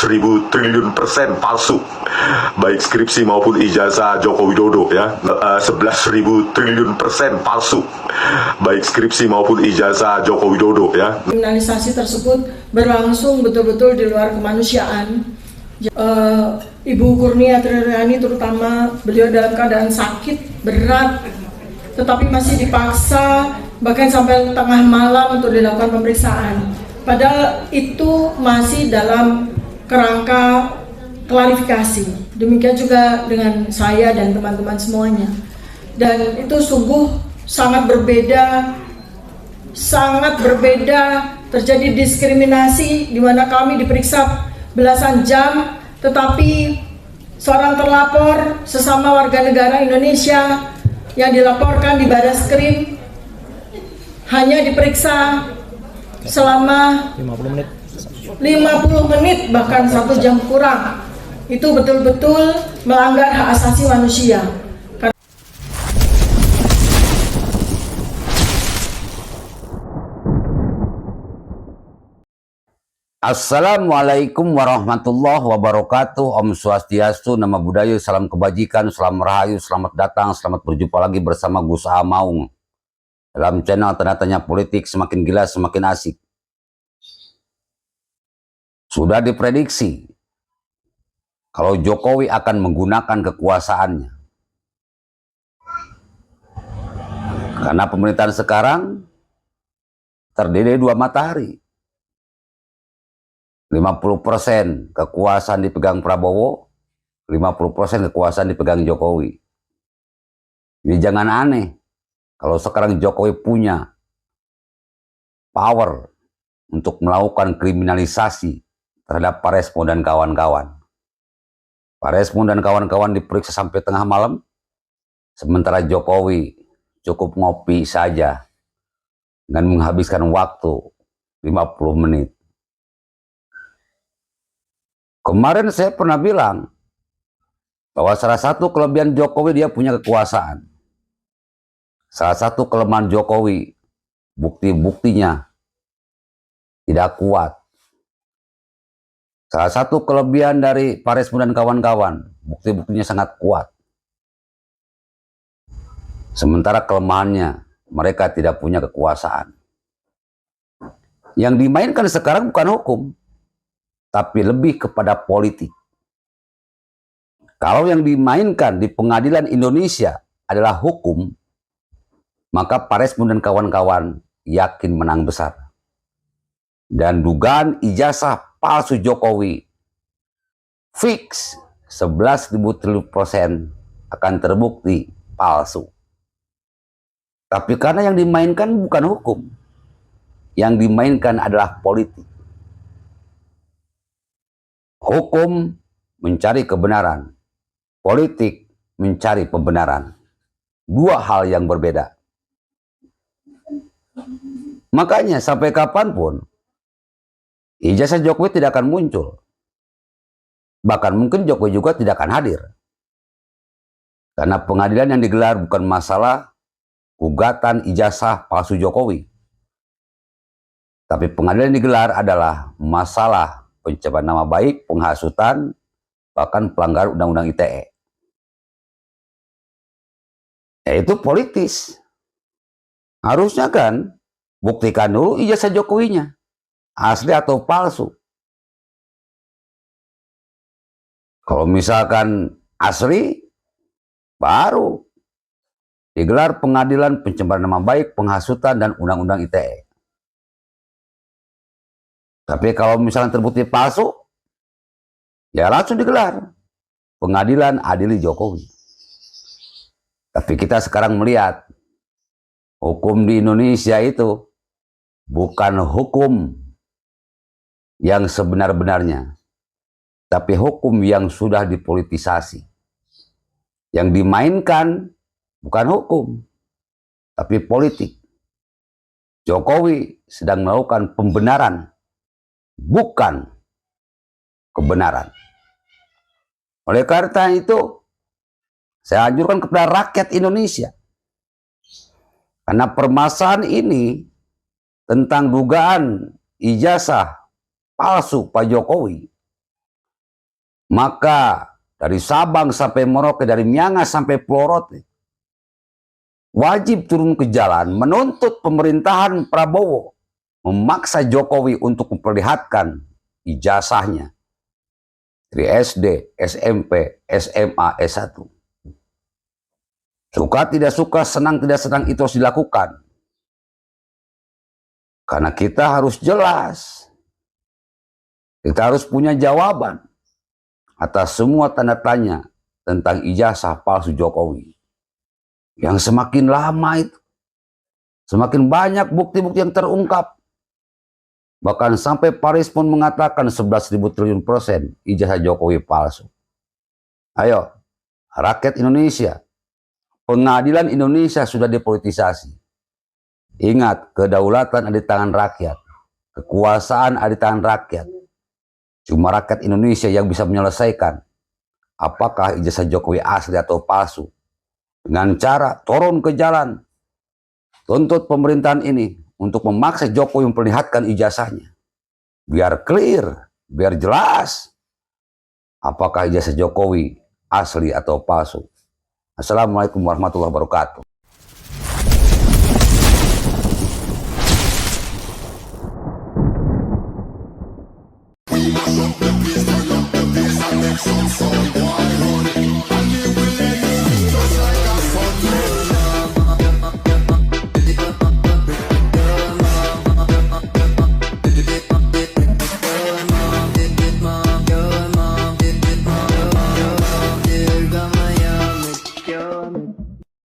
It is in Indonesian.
11.000 triliun persen palsu, baik skripsi maupun ijazah Joko Widodo ya. 11.000 triliun persen palsu, baik skripsi maupun ijazah Joko Widodo ya. Kriminalisasi tersebut berlangsung betul-betul di luar kemanusiaan. Ibu Kurnia Triliani terutama, beliau dalam keadaan sakit berat, tetapi masih dipaksa bahkan sampai tengah malam untuk dilakukan pemeriksaan. Padahal itu masih dalam kerangka klarifikasi. Demikian juga dengan saya dan teman-teman semuanya. Dan itu sungguh sangat berbeda, terjadi diskriminasi di mana kami diperiksa belasan jam, tetapi seorang terlapor sesama warga negara Indonesia yang dilaporkan di Baraskrim hanya diperiksa selama 50 menit bahkan 1 jam kurang. Itu betul-betul melanggar hak asasi manusia. Assalamualaikum warahmatullahi wabarakatuh. Om Swastiastu, Nama Budaya, salam kebajikan, salam rahayu, selamat datang, selamat berjumpa lagi bersama Gus Amaung dalam channel Tanya-Tanya Politik. Semakin gila semakin asik. Sudah diprediksi kalau Jokowi akan menggunakan kekuasaannya, karena pemerintahan sekarang terdiri 2 matahari. 50% kekuasaan dipegang Prabowo, 50% kekuasaan dipegang Jokowi. Jadi jangan aneh kalau sekarang Jokowi punya power untuk melakukan kriminalisasi terhadap Pak Resmo dan kawan-kawan. Pak Resmo dan kawan-kawan diperiksa sampai tengah malam, sementara Jokowi cukup ngopi saja dengan menghabiskan waktu 50 menit. Kemarin saya pernah bilang bahwa salah satu kelebihan Jokowi, dia punya kekuasaan. Salah satu kelemahan Jokowi, bukti-buktinya tidak kuat. Salah satu kelebihan dari Pak Resmo dan kawan-kawan, bukti-buktinya sangat kuat. Sementara kelemahannya, mereka tidak punya kekuasaan. Yang dimainkan sekarang bukan hukum, tapi lebih kepada politik. Kalau yang dimainkan di pengadilan Indonesia adalah hukum, maka Pak Resmo dan kawan-kawan yakin menang besar. Dan dugaan ijazah palsu Jokowi fix 11.000 triliun persen akan terbukti palsu. Tapi karena yang dimainkan bukan hukum, yang dimainkan adalah politik. Hukum mencari kebenaran, politik mencari pembenaran. 2 hal yang berbeda. Makanya sampai kapanpun ijazah Jokowi tidak akan muncul. Bahkan mungkin Jokowi juga tidak akan hadir. Karena pengadilan yang digelar bukan masalah gugatan ijazah palsu Jokowi. Tapi pengadilan yang digelar adalah masalah pencemaran nama baik, penghasutan, bahkan pelanggaran Undang-Undang ITE. Itu politis. Harusnya kan buktikan dulu ijazah Jokowinya, asli atau palsu. Kalau misalkan asli, baru digelar pengadilan pencemaran nama baik, penghasutan, dan Undang-Undang ITE. Tapi kalau misalnya terbukti palsu, ya langsung digelar pengadilan adili Jokowi. Tapi kita sekarang melihat hukum di Indonesia itu bukan hukum yang sebenar-benarnya, tapi hukum yang sudah dipolitisasi. Yang dimainkan bukan hukum, tapi politik. Jokowi sedang melakukan pembenaran, bukan kebenaran. Oleh karena itu, saya anjurkan kepada rakyat Indonesia, karena permasalahan ini tentang dugaan ijazah palsu Pak Jokowi Maka dari Sabang sampai Merauke, dari Miangas sampai Pulau Rote, wajib turun ke jalan menuntut pemerintahan Prabowo memaksa Jokowi untuk memperlihatkan ijazahnya dari SD, SMP, SMA, S1. Suka tidak suka, senang tidak senang, itu harus dilakukan. Karena kita harus jelas. Kita harus punya jawaban atas semua tanda tanya tentang ijazah palsu Jokowi. Yang semakin lama itu, semakin banyak bukti-bukti yang terungkap. Bahkan sampai Paris pun mengatakan 11.000 triliun persen ijazah Jokowi palsu. Ayo, rakyat Indonesia, pengadilan Indonesia sudah dipolitisasi. Ingat, kedaulatan ada di tangan rakyat. Kekuasaan ada di tangan rakyat. Cuma rakyat Indonesia yang bisa menyelesaikan apakah ijazah Jokowi asli atau palsu. Dengan cara turun ke jalan, tuntut pemerintahan ini untuk memaksa Jokowi memperlihatkan ijazahnya. Biar clear, biar jelas apakah ijazah Jokowi asli atau palsu. Assalamualaikum warahmatullahi wabarakatuh.